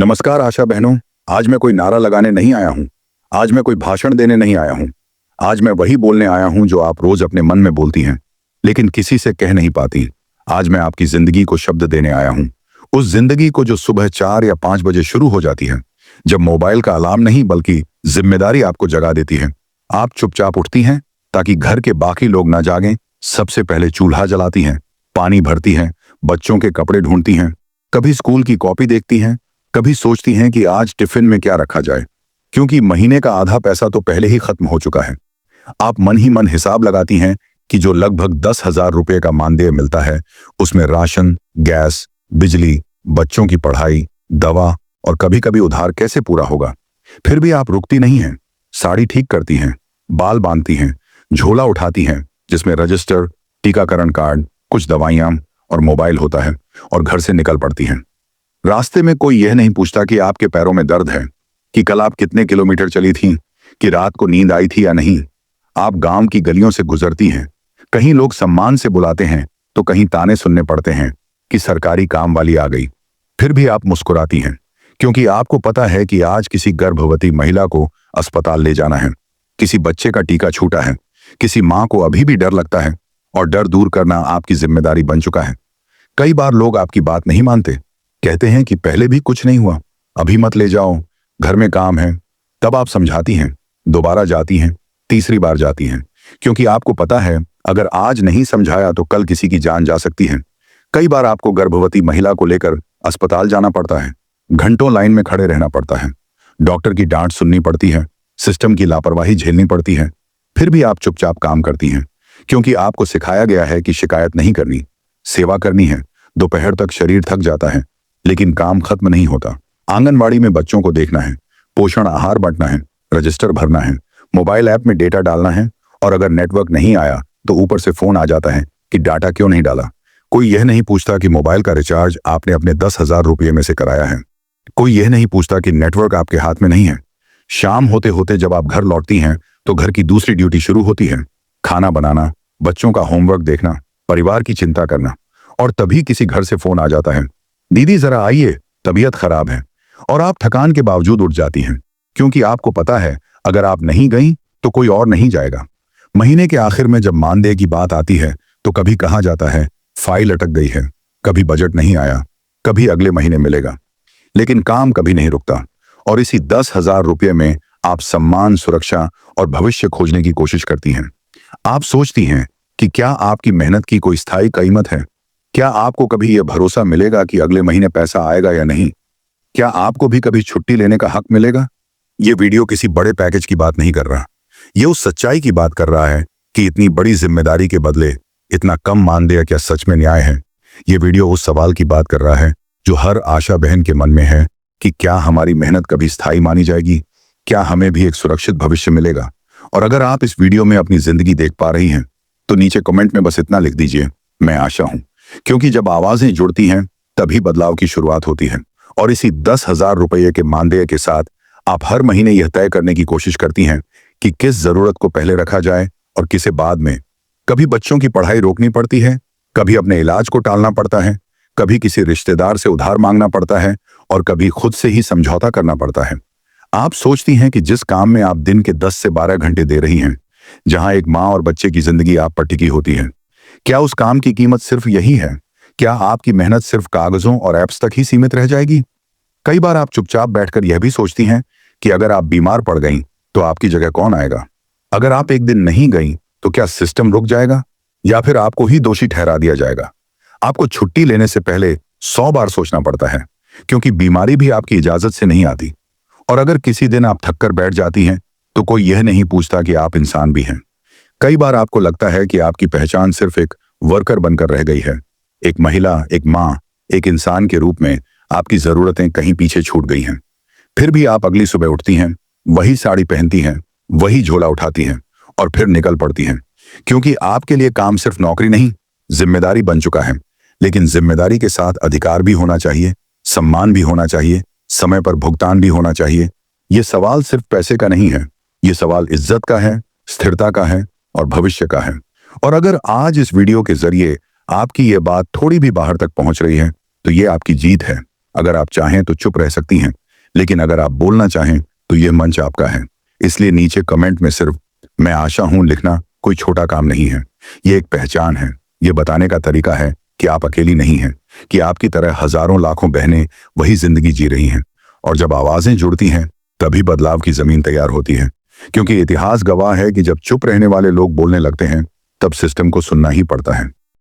नमस्कार आशा बहनों। आज मैं कोई नारा लगाने नहीं आया हूँ। आज मैं कोई भाषण देने नहीं आया हूँ। आज मैं वही बोलने आया हूँ जो आप रोज अपने मन में बोलती हैं, लेकिन किसी से कह नहीं पाती। आज मैं आपकी जिंदगी को शब्द देने आया हूँ। उस जिंदगी को जो सुबह 4 या 5 बजे शुरू हो जाती है, जब मोबाइल का अलार्म नहीं बल्कि जिम्मेदारी आपको जगा देती है। आप चुपचाप उठती हैं ताकि घर के बाकी लोग ना जागें। सबसे पहले चूल्हा जलाती हैं, पानी भरती हैं, बच्चों के कपड़े ढूंढती हैं, कभी स्कूल की कॉपी देखती हैं, कभी सोचती हैं कि आज टिफिन में क्या रखा जाए, क्योंकि महीने का आधा पैसा तो पहले ही खत्म हो चुका है। आप मन ही मन हिसाब लगाती हैं कि जो लगभग 10,000 रुपये का मानदेय मिलता है, उसमें राशन, गैस, बिजली, बच्चों की पढ़ाई, दवा और कभी कभी उधार कैसे पूरा होगा। फिर भी आप रुकती नहीं हैं। साड़ी ठीक करती हैं, बाल बांधती हैं, झोला उठाती हैं जिसमें रजिस्टर, टीकाकरण कार्ड, कुछ दवाइयां और मोबाइल होता है, और घर से निकल पड़ती हैं। रास्ते में कोई यह नहीं पूछता कि आपके पैरों में दर्द है, कि कल आप कितने किलोमीटर चली थीं, कि रात को नींद आई थी या नहीं। आप गांव की गलियों से गुजरती हैं। कहीं लोग सम्मान से बुलाते हैं तो कहीं ताने सुनने पड़ते हैं कि सरकारी काम वाली आ गई। फिर भी आप मुस्कुराती हैं, क्योंकि आपको पता है कि आज किसी गर्भवती महिला को अस्पताल ले जाना है, किसी बच्चे का टीका छूटा है, किसी माँ को अभी भी डर लगता है, और डर दूर करना आपकी जिम्मेदारी बन चुका है। कई बार लोग आपकी बात नहीं मानते, कहते हैं कि पहले भी कुछ नहीं हुआ, अभी मत ले जाओ, घर में काम है। तब आप समझाती हैं, दोबारा जाती हैं, तीसरी बार जाती हैं, क्योंकि आपको पता है अगर आज नहीं समझाया तो कल किसी की जान जा सकती है। कई बार आपको गर्भवती महिला को लेकर अस्पताल जाना पड़ता है, घंटों लाइन में खड़े रहना पड़ता है, डॉक्टर की डांट सुननी पड़ती है, सिस्टम की लापरवाही झेलनी पड़ती है। फिर भी आप चुपचाप काम करती हैं, क्योंकि आपको सिखाया गया है कि शिकायत नहीं करनी, सेवा करनी है। दोपहर तक शरीर थक जाता है, लेकिन काम खत्म नहीं होता। आंगनबाड़ी में बच्चों को देखना है, पोषण आहार बांटना है, रजिस्टर भरना है, मोबाइल ऐप में डेटा डालना है, और अगर नेटवर्क नहीं आया तो ऊपर से फोन आ जाता है कि डाटा क्यों नहीं डाला। कोई यह नहीं पूछता कि मोबाइल का रिचार्ज आपने अपने 10,000 रुपये में से कराया है। कोई यह नहीं पूछता कि नेटवर्क आपके हाथ में नहीं है। शाम होते होते जब आप घर लौटती हैं तो घर की दूसरी ड्यूटी शुरू होती है, खाना बनाना, बच्चों का होमवर्क देखना, परिवार की चिंता करना। और तभी किसी घर से फोन आ जाता है, दीदी जरा आइए, तबीयत खराब है। और आप थकान के बावजूद उठ जाती हैं, क्योंकि आपको पता है अगर आप नहीं गई तो कोई और नहीं जाएगा। महीने के आखिर में जब मानदेय की बात आती है तो कभी कहा जाता है फाइल अटक गई है, कभी बजट नहीं आया, कभी अगले महीने मिलेगा। लेकिन काम कभी नहीं रुकता, और इसी 10,000 रुपये में आप सम्मान, सुरक्षा और भविष्य खोजने की कोशिश करती हैं। आप सोचती हैं कि क्या आपकी मेहनत की कोई स्थायी कीमत है? क्या आपको कभी यह भरोसा मिलेगा कि अगले महीने पैसा आएगा या नहीं? क्या आपको भी कभी छुट्टी लेने का हक मिलेगा? ये वीडियो किसी बड़े पैकेज की बात नहीं कर रहा। ये उस सच्चाई की बात कर रहा है कि इतनी बड़ी जिम्मेदारी के बदले इतना कम मानदेय क्या सच में न्याय है? ये वीडियो उस सवाल की बात कर रहा है जो हर आशा बहन के मन में है कि क्या हमारी मेहनत कभी स्थायी मानी जाएगी? क्या हमें भी एक सुरक्षित भविष्य मिलेगा? और अगर आप इस वीडियो में अपनी जिंदगी देख पा रही हैं तो नीचे कमेंट में बस इतना लिख दीजिए, मैं आशा हूं। क्योंकि जब आवाजें जुड़ती हैं तभी बदलाव की शुरुआत होती है। और इसी 10,000 रुपये के मानदेय के साथ आप हर महीने यह तय करने की कोशिश करती हैं कि किस जरूरत को पहले रखा जाए और किसे बाद में। कभी बच्चों की पढ़ाई रोकनी पड़ती है, कभी अपने इलाज को टालना पड़ता है, कभी किसी रिश्तेदार से उधार मांगना पड़ता है, और कभी खुद से ही समझौता करना पड़ता है। आप सोचती हैं कि जिस काम में आप दिन के 10 से 12 घंटे दे रही हैं, जहां एक माँ और बच्चे की जिंदगी आप पर टिकी होती है, क्या उस काम की कीमत सिर्फ यही है? क्या आपकी मेहनत सिर्फ कागजों और ऐप्स तक ही सीमित रह जाएगी? कई बार आप चुपचाप बैठकर यह भी सोचती हैं कि अगर आप बीमार पड़ गईं तो आपकी जगह कौन आएगा? अगर आप एक दिन नहीं गईं तो क्या सिस्टम रुक जाएगा, या फिर आपको ही दोषी ठहरा दिया जाएगा? आपको छुट्टी लेने से पहले 100 बार सोचना पड़ता है, क्योंकि बीमारी भी आपकी इजाजत से नहीं आती। और अगर किसी दिन आप थक कर बैठ जाती हैं तो कोई यह नहीं पूछता कि आप इंसान भी हैं। कई बार आपको लगता है कि आपकी पहचान सिर्फ एक वर्कर बनकर रह गई है। एक महिला, एक माँ, एक इंसान के रूप में आपकी जरूरतें कहीं पीछे छूट गई हैं। फिर भी आप अगली सुबह उठती हैं, वही साड़ी पहनती हैं, वही झोला उठाती हैं, और फिर निकल पड़ती हैं, क्योंकि आपके लिए काम सिर्फ नौकरी नहीं, जिम्मेदारी बन चुका है। लेकिन जिम्मेदारी के साथ अधिकार भी होना चाहिए, सम्मान भी होना चाहिए, समय पर भुगतान भी होना चाहिए। ये सवाल सिर्फ पैसे का नहीं है, ये सवाल इज्जत का है, स्थिरता का है और भविष्य का है। और अगर आज इस वीडियो के जरिए आपकी ये बात थोड़ी भी बाहर तक पहुंच रही है तो ये आपकी जीत है। अगर आप चाहें तो चुप रह सकती हैं, लेकिन अगर आप बोलना चाहें तो यह मंच आपका है। इसलिए नीचे कमेंट में सिर्फ मैं आशा हूं लिखना कोई छोटा काम नहीं है। ये एक पहचान है। ये बताने का तरीका है कि आप अकेली नहीं हैं, कि आपकी तरह हजारों लाखों बहनें वही जिंदगी जी रही हैं। और जब आवाजें जुड़ती हैं तभी बदलाव की जमीन तैयार होती है। क्योंकि इतिहास गवाह है कि जब चुप रहने वाले लोग बोलने लगते हैं तब सिस्टम को सुनना ही पड़ता है।